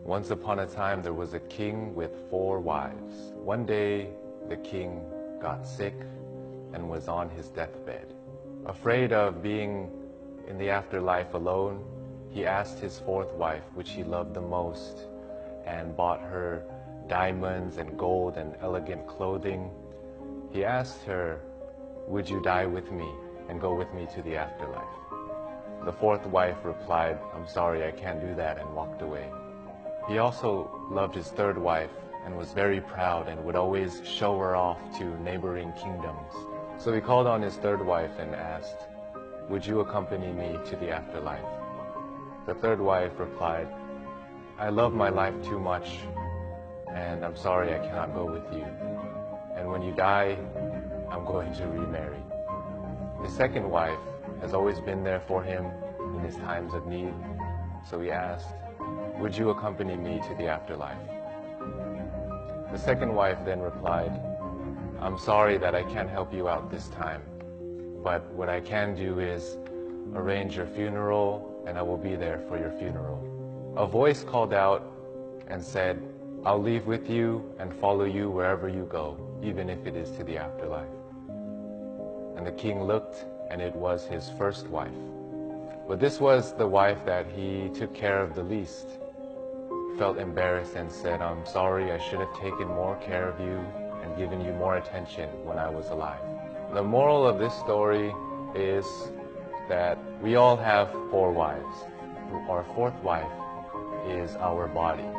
Once upon a time, there was a king with 4 wives. One day, the king got sick and was on his deathbed. Afraid of being in the afterlife alone, he asked his 4th wife, which he loved the most, and bought her diamonds and gold and elegant clothing. He asked her, "Would you die with me and go with me to the afterlife?" The 4th wife replied, "I'm sorry, I can't do that," and walked away. He also loved his 3rd wife and was very proud and would always show her off to neighboring kingdoms. So he called on his 3rd wife and asked, "Would you accompany me to the afterlife?" The 3rd wife replied, "I love my life too much, and I'm sorry I cannot go with you. And when you die, I'm going to remarry." His 2nd wife has always been there for him in his times of need, so he asked, "Would you accompany me to the afterlife?" The 2nd wife then replied, "I'm sorry that I can't help you out this time, but what I can do is arrange your funeral, and I will be there for your funeral." A voice called out and said, "I'll leave with you and follow you wherever you go, even if it is to the afterlife." And the king looked, and it was his 1st wife. But this was the wife that he took care of the least. He felt embarrassed and said, "I'm sorry, I should have taken more care of you and given you more attention when I was alive." The moral of this story is that we all have 4 wives. Our 4th wife is our body.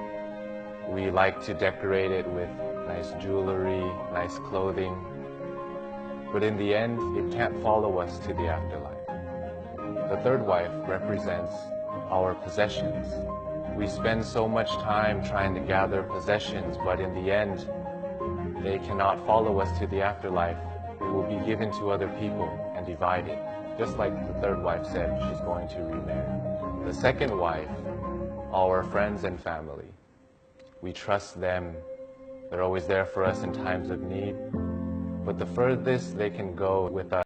We like to decorate it with nice jewelry, nice clothing, but in the end, it can't follow us to the afterlife. The 3rd wife represents our possessions. We spend so much time trying to gather possessions, but in the end, they cannot follow us to the afterlife. It will be given to other people and divided. Just like the 3rd wife said, she's going to remarry. The 2nd wife, our friends and family. We trust them. They're always there for us in times of need. But the furthest they can go with us